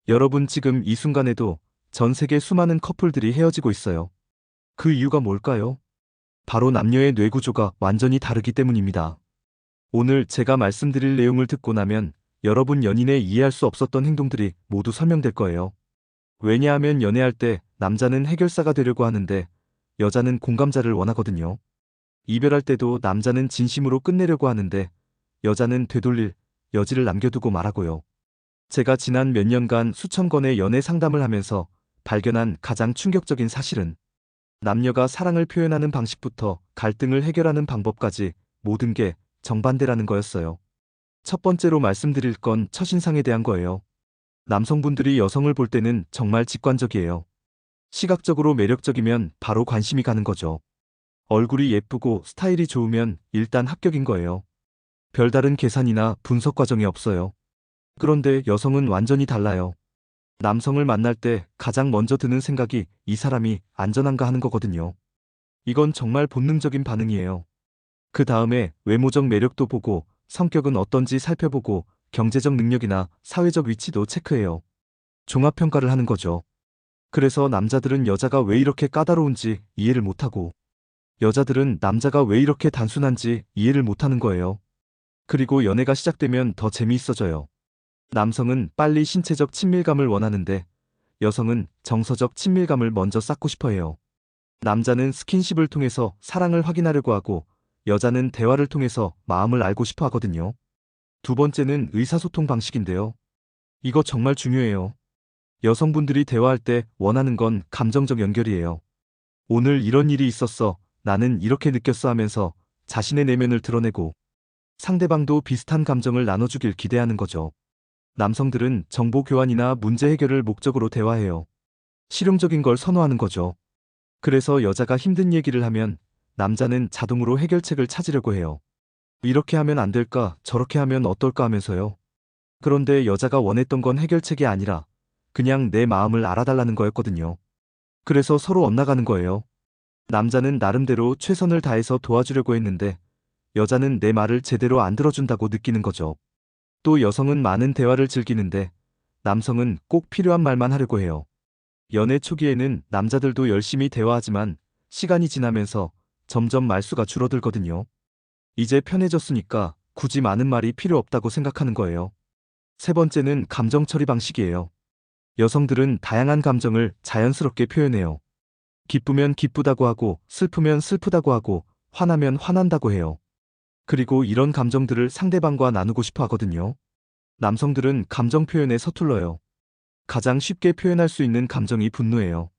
여러분 지금 이 순간에도 전 세계 수많은 커플들이 헤어지고 있어요. 그 이유가 뭘까요? 바로 남녀의 뇌 구조가 완전히 다르기 때문입니다. 오늘 제가 말씀드릴 내용을 듣고 나면 여러분 연인의 이해할 수 없었던 행동들이 모두 설명될 거예요. 왜냐하면 연애할 때 남자는 해결사가 되려고 하는데 여자는 공감자를 원하거든요. 이별할 때도 남자는 진심으로 끝내려고 하는데 여자는 되돌릴 여지를 남겨두고 말하고요. 제가 지난 몇 년간 수천 건의 연애 상담을 하면서 발견한 가장 충격적인 사실은 남녀가 사랑을 표현하는 방식부터 갈등을 해결하는 방법까지 모든 게 정반대라는 거였어요. 첫 번째로 말씀드릴 건 첫인상에 대한 거예요. 남성분들이 여성을 볼 때는 정말 직관적이에요. 시각적으로 매력적이면 바로 관심이 가는 거죠. 얼굴이 예쁘고 스타일이 좋으면 일단 합격인 거예요. 별다른 계산이나 분석 과정이 없어요. 그런데 여성은 완전히 달라요. 남성을 만날 때 가장 먼저 드는 생각이 이 사람이 안전한가 하는 거거든요. 이건 정말 본능적인 반응이에요. 그 다음에 외모적 매력도 보고 성격은 어떤지 살펴보고 경제적 능력이나 사회적 위치도 체크해요. 종합평가를 하는 거죠. 그래서 남자들은 여자가 왜 이렇게 까다로운지 이해를 못하고 여자들은 남자가 왜 이렇게 단순한지 이해를 못하는 거예요. 그리고 연애가 시작되면 더 재미있어져요. 남성은 빨리 신체적 친밀감을 원하는데 여성은 정서적 친밀감을 먼저 쌓고 싶어 해요. 남자는 스킨십을 통해서 사랑을 확인하려고 하고 여자는 대화를 통해서 마음을 알고 싶어 하거든요. 두 번째는 의사소통 방식인데요. 이거 정말 중요해요. 여성분들이 대화할 때 원하는 건 감정적 연결이에요. 오늘 이런 일이 있었어. 나는 이렇게 느꼈어 하면서 자신의 내면을 드러내고 상대방도 비슷한 감정을 나눠주길 기대하는 거죠. 남성들은 정보 교환이나 문제 해결을 목적으로 대화해요. 실용적인 걸 선호하는 거죠. 그래서 여자가 힘든 얘기를 하면 남자는 자동으로 해결책을 찾으려고 해요. 이렇게 하면 안 될까, 저렇게 하면 어떨까 하면서요. 그런데 여자가 원했던 건 해결책이 아니라 그냥 내 마음을 알아달라는 거였거든요. 그래서 서로 엇나가는 거예요. 남자는 나름대로 최선을 다해서 도와주려고 했는데 여자는 내 말을 제대로 안 들어준다고 느끼는 거죠. 또 여성은 많은 대화를 즐기는데 남성은 꼭 필요한 말만 하려고 해요. 연애 초기에는 남자들도 열심히 대화하지만 시간이 지나면서 점점 말수가 줄어들거든요. 이제 편해졌으니까 굳이 많은 말이 필요 없다고 생각하는 거예요. 세 번째는 감정 처리 방식이에요. 여성들은 다양한 감정을 자연스럽게 표현해요. 기쁘면 기쁘다고 하고 슬프면 슬프다고 하고 화나면 화난다고 해요. 그리고 이런 감정들을 상대방과 나누고 싶어 하거든요. 남성들은 감정 표현에 서툴러요. 가장 쉽게 표현할 수 있는 감정이 분노예요.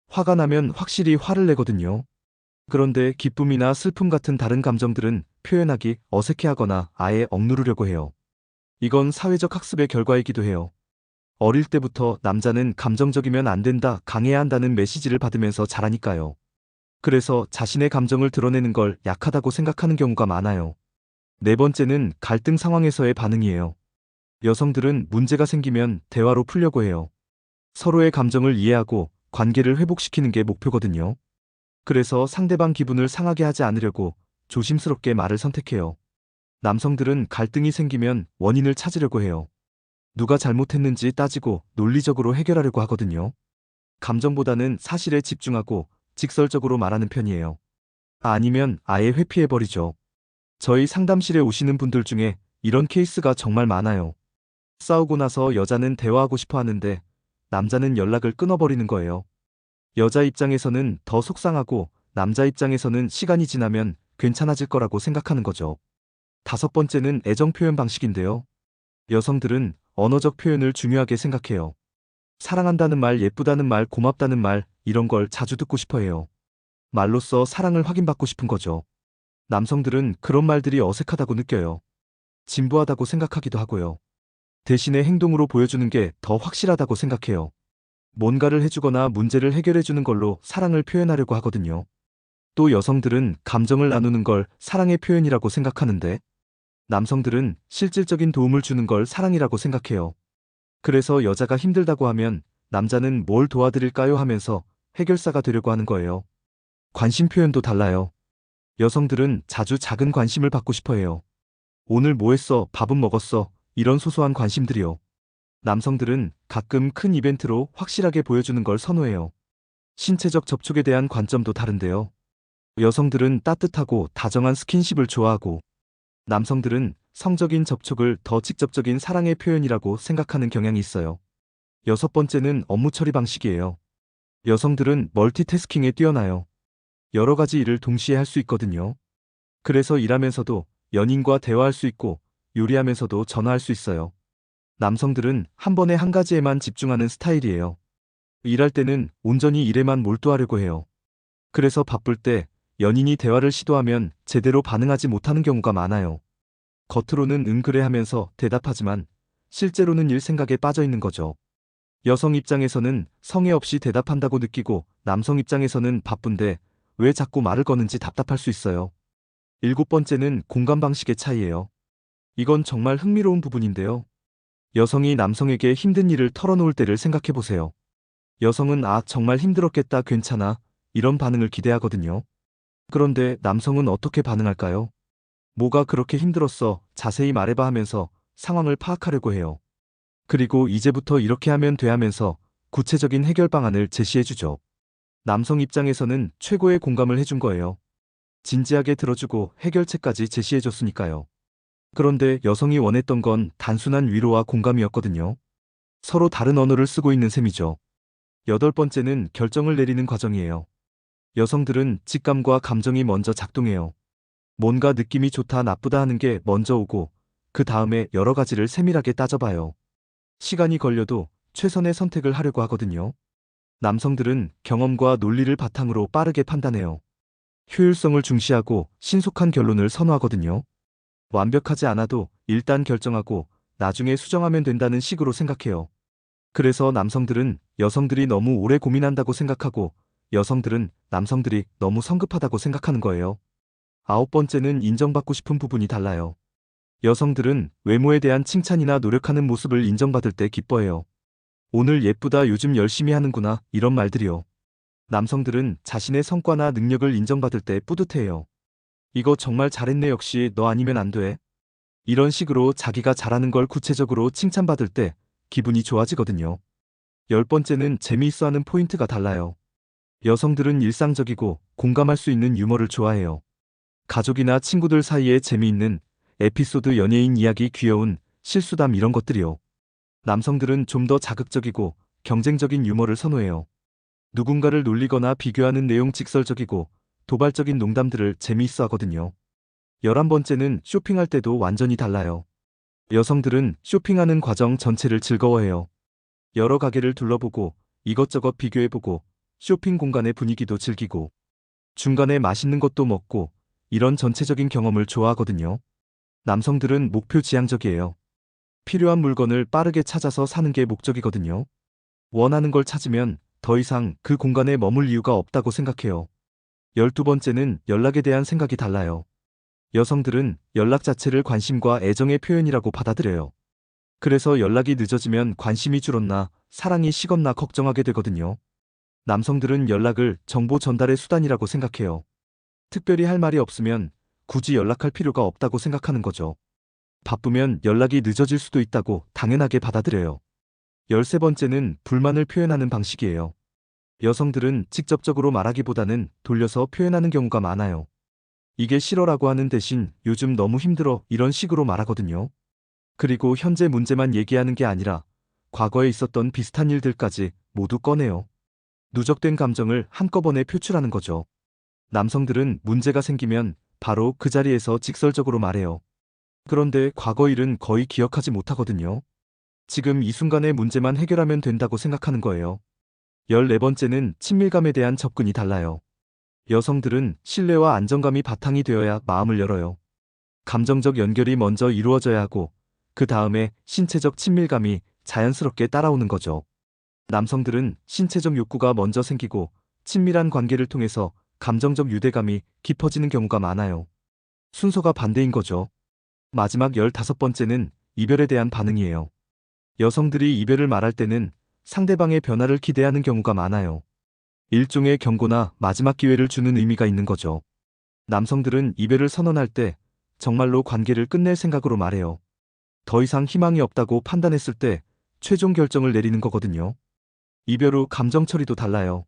화가 나면 확실히 화를 내거든요. 그런데 기쁨이나 슬픔 같은 다른 감정들은 표현하기 어색해하거나 아예 억누르려고 해요. 이건 사회적 학습의 결과이기도 해요. 어릴 때부터 남자는 감정적이면 안 된다, 강해야 한다는 메시지를 받으면서 자라니까요. 그래서 자신의 감정을 드러내는 걸 약하다고 생각하는 경우가 많아요. 네 번째는 갈등 상황에서의 반응이에요. 여성들은 문제가 생기면 대화로 풀려고 해요. 서로의 감정을 이해하고 관계를 회복시키는 게 목표거든요. 그래서 상대방 기분을 상하게 하지 않으려고 조심스럽게 말을 선택해요. 남성들은 갈등이 생기면 원인을 찾으려고 해요. 누가 잘못했는지 따지고 논리적으로 해결하려고 하거든요. 감정보다는 사실에 집중하고 직설적으로 말하는 편이에요. 아니면 아예 회피해버리죠. 저희 상담실에 오시는 분들 중에 이런 케이스가 정말 많아요. 싸우고 나서 여자는 대화하고 싶어 하는데 남자는 연락을 끊어버리는 거예요. 여자 입장에서는 더 속상하고 남자 입장에서는 시간이 지나면 괜찮아질 거라고 생각하는 거죠. 다섯 번째는 애정 표현 방식인데요. 여성들은 언어적 표현을 중요하게 생각해요. 사랑한다는 말, 예쁘다는 말, 고맙다는 말, 이런 걸 자주 듣고 싶어 해요. 말로써 사랑을 확인받고 싶은 거죠. 남성들은 그런 말들이 어색하다고 느껴요. 진부하다고 생각하기도 하고요. 대신에 행동으로 보여주는 게 더 확실하다고 생각해요. 뭔가를 해주거나 문제를 해결해주는 걸로 사랑을 표현하려고 하거든요. 또 여성들은 감정을 나누는 걸 사랑의 표현이라고 생각하는데 남성들은 실질적인 도움을 주는 걸 사랑이라고 생각해요. 그래서 여자가 힘들다고 하면 남자는 뭘 도와드릴까요 하면서 해결사가 되려고 하는 거예요. 관심 표현도 달라요. 여성들은 자주 작은 관심을 받고 싶어 해요. 오늘 뭐 했어? 밥은 먹었어? 이런 소소한 관심들이요. 남성들은 가끔 큰 이벤트로 확실하게 보여주는 걸 선호해요. 신체적 접촉에 대한 관점도 다른데요. 여성들은 따뜻하고 다정한 스킨십을 좋아하고, 남성들은 성적인 접촉을 더 직접적인 사랑의 표현이라고 생각하는 경향이 있어요. 여섯 번째는 업무 처리 방식이에요. 여성들은 멀티태스킹에 뛰어나요. 여러 가지 일을 동시에 할 수 있거든요. 그래서 일하면서도 연인과 대화할 수 있고, 요리하면서도 전화할 수 있어요. 남성들은 한 번에 한 가지에만 집중하는 스타일이에요. 일할 때는 온전히 일에만 몰두하려고 해요. 그래서 바쁠 때 연인이 대화를 시도하면 제대로 반응하지 못하는 경우가 많아요. 겉으로는 그래 하면서 대답하지만 실제로는 일 생각에 빠져 있는 거죠. 여성 입장에서는 성의 없이 대답한다고 느끼고, 남성 입장에서는 바쁜데 왜 자꾸 말을 거는지 답답할 수 있어요. 일곱 번째는 공감 방식의 차이예요. 이건 정말 흥미로운 부분인데요. 여성이 남성에게 힘든 일을 털어놓을 때를 생각해 보세요. 여성은 정말 힘들었겠다, 괜찮아, 이런 반응을 기대하거든요. 그런데 남성은 어떻게 반응할까요? 뭐가 그렇게 힘들었어? 자세히 말해봐 하면서 상황을 파악하려고 해요. 그리고 이제부터 이렇게 하면 돼 하면서 구체적인 해결 방안을 제시해주죠. 남성 입장에서는 최고의 공감을 해준 거예요. 진지하게 들어주고 해결책까지 제시해줬으니까요. 그런데 여성이 원했던 건 단순한 위로와 공감이었거든요. 서로 다른 언어를 쓰고 있는 셈이죠. 여덟 번째는 결정을 내리는 과정이에요. 여성들은 직감과 감정이 먼저 작동해요. 뭔가 느낌이 좋다 나쁘다 하는 게 먼저 오고, 그 다음에 여러 가지를 세밀하게 따져봐요. 시간이 걸려도 최선의 선택을 하려고 하거든요. 남성들은 경험과 논리를 바탕으로 빠르게 판단해요. 효율성을 중시하고 신속한 결론을 선호하거든요. 완벽하지 않아도 일단 결정하고 나중에 수정하면 된다는 식으로 생각해요. 그래서 남성들은 여성들이 너무 오래 고민한다고 생각하고, 여성들은 남성들이 너무 성급하다고 생각하는 거예요. 아홉 번째는 인정받고 싶은 부분이 달라요. 여성들은 외모에 대한 칭찬이나 노력하는 모습을 인정받을 때 기뻐해요. 오늘 예쁘다, 요즘 열심히 하는구나, 이런 말들이요. 남성들은 자신의 성과나 능력을 인정받을 때 뿌듯해해요. 이거 정말 잘했네, 역시 너 아니면 안 돼. 이런 식으로 자기가 잘하는 걸 구체적으로 칭찬받을 때 기분이 좋아지거든요. 열 번째는 재미있어하는 포인트가 달라요. 여성들은 일상적이고 공감할 수 있는 유머를 좋아해요. 가족이나 친구들 사이에 재미있는 에피소드, 연예인 이야기, 귀여운 실수담, 이런 것들이요. 남성들은 좀 더 자극적이고 경쟁적인 유머를 선호해요. 누군가를 놀리거나 비교하는 내용, 직설적이고 도발적인 농담들을 재미있어 하거든요. 11번째는 쇼핑할 때도 완전히 달라요. 여성들은 쇼핑하는 과정 전체를 즐거워해요. 여러 가게를 둘러보고 이것저것 비교해보고 쇼핑 공간의 분위기도 즐기고 중간에 맛있는 것도 먹고, 이런 전체적인 경험을 좋아하거든요. 남성들은 목표 지향적이에요. 필요한 물건을 빠르게 찾아서 사는 게 목적이거든요. 원하는 걸 찾으면 더 이상 그 공간에 머물 이유가 없다고 생각해요. 12번째는 연락에 대한 생각이 달라요. 여성들은 연락 자체를 관심과 애정의 표현이라고 받아들여요. 그래서 연락이 늦어지면 관심이 줄었나, 사랑이 식었나 걱정하게 되거든요. 남성들은 연락을 정보 전달의 수단이라고 생각해요. 특별히 할 말이 없으면 굳이 연락할 필요가 없다고 생각하는 거죠. 바쁘면 연락이 늦어질 수도 있다고 당연하게 받아들여요. 13번째는 불만을 표현하는 방식이에요. 여성들은 직접적으로 말하기보다는 돌려서 표현하는 경우가 많아요. 이게 싫어라고 하는 대신 요즘 너무 힘들어, 이런 식으로 말하거든요. 그리고 현재 문제만 얘기하는 게 아니라 과거에 있었던 비슷한 일들까지 모두 꺼내요. 누적된 감정을 한꺼번에 표출하는 거죠. 남성들은 문제가 생기면 바로 그 자리에서 직설적으로 말해요. 그런데 과거 일은 거의 기억하지 못하거든요. 지금 이 순간의 문제만 해결하면 된다고 생각하는 거예요. 14번째는 친밀감에 대한 접근이 달라요. 여성들은 신뢰와 안정감이 바탕이 되어야 마음을 열어요. 감정적 연결이 먼저 이루어져야 하고, 그 다음에 신체적 친밀감이 자연스럽게 따라오는 거죠. 남성들은 신체적 욕구가 먼저 생기고 친밀한 관계를 통해서 감정적 유대감이 깊어지는 경우가 많아요. 순서가 반대인 거죠. 마지막 15번째는 이별에 대한 반응이에요. 여성들이 이별을 말할 때는 상대방의 변화를 기대하는 경우가 많아요. 일종의 경고나 마지막 기회를 주는 의미가 있는 거죠. 남성들은 이별을 선언할 때 정말로 관계를 끝낼 생각으로 말해요. 더 이상 희망이 없다고 판단했을 때 최종 결정을 내리는 거거든요. 이별 후 감정 처리도 달라요.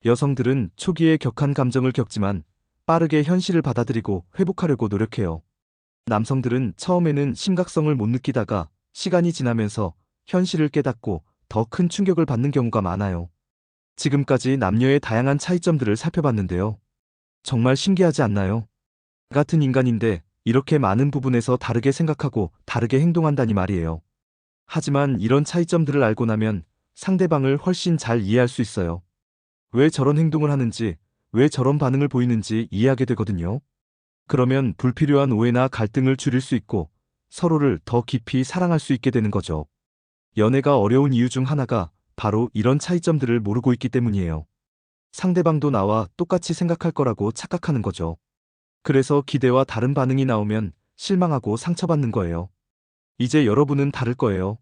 여성들은 초기에 격한 감정을 겪지만 빠르게 현실을 받아들이고 회복하려고 노력해요. 남성들은 처음에는 심각성을 못 느끼다가 시간이 지나면서 현실을 깨닫고 더 큰 충격을 받는 경우가 많아요. 지금까지 남녀의 다양한 차이점들을 살펴봤는데요. 정말 신기하지 않나요? 같은 인간인데 이렇게 많은 부분에서 다르게 생각하고 다르게 행동한다니 말이에요. 하지만 이런 차이점들을 알고 나면 상대방을 훨씬 잘 이해할 수 있어요. 왜 저런 행동을 하는지, 왜 저런 반응을 보이는지 이해하게 되거든요. 그러면 불필요한 오해나 갈등을 줄일 수 있고 서로를 더 깊이 사랑할 수 있게 되는 거죠. 연애가 어려운 이유 중 하나가 바로 이런 차이점들을 모르고 있기 때문이에요. 상대방도 나와 똑같이 생각할 거라고 착각하는 거죠. 그래서 기대와 다른 반응이 나오면 실망하고 상처받는 거예요. 이제 여러분은 다를 거예요.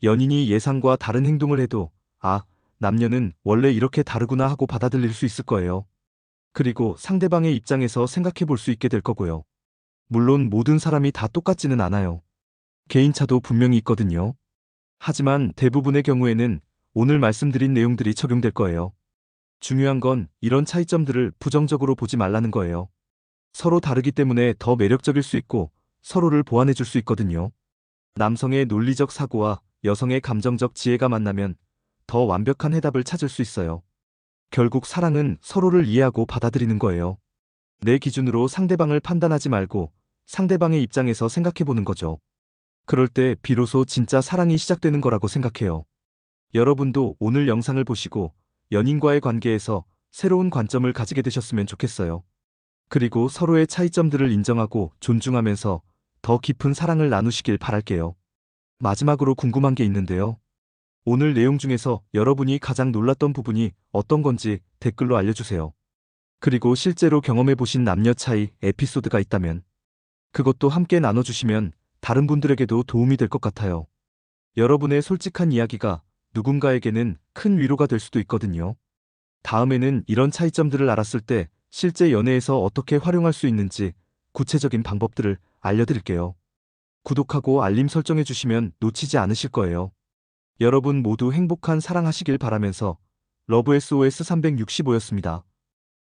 연인이 예상과 다른 행동을 해도, 아, 남녀는 원래 이렇게 다르구나 하고 받아들일 수 있을 거예요. 그리고 상대방의 입장에서 생각해 볼 수 있게 될 거고요. 물론 모든 사람이 다 똑같지는 않아요. 개인차도 분명히 있거든요. 하지만 대부분의 경우에는 오늘 말씀드린 내용들이 적용될 거예요. 중요한 건 이런 차이점들을 부정적으로 보지 말라는 거예요. 서로 다르기 때문에 더 매력적일 수 있고 서로를 보완해 줄 수 있거든요. 남성의 논리적 사고와 여성의 감정적 지혜가 만나면 더 완벽한 해답을 찾을 수 있어요. 결국 사랑은 서로를 이해하고 받아들이는 거예요. 내 기준으로 상대방을 판단하지 말고 상대방의 입장에서 생각해 보는 거죠. 그럴 때 비로소 진짜 사랑이 시작되는 거라고 생각해요. 여러분도 오늘 영상을 보시고 연인과의 관계에서 새로운 관점을 가지게 되셨으면 좋겠어요. 그리고 서로의 차이점들을 인정하고 존중하면서 더 깊은 사랑을 나누시길 바랄게요. 마지막으로 궁금한 게 있는데요. 오늘 내용 중에서 여러분이 가장 놀랐던 부분이 어떤 건지 댓글로 알려주세요. 그리고 실제로 경험해 보신 남녀 차이 에피소드가 있다면 그것도 함께 나눠주시면 다른 분들에게도 도움이 될 것 같아요. 여러분의 솔직한 이야기가 누군가에게는 큰 위로가 될 수도 있거든요. 다음에는 이런 차이점들을 알았을 때 실제 연애에서 어떻게 활용할 수 있는지 구체적인 방법들을 알려드릴게요. 구독하고 알림 설정해 주시면 놓치지 않으실 거예요. 여러분 모두 행복한 사랑하시길 바라면서 러브 SOS 365였습니다.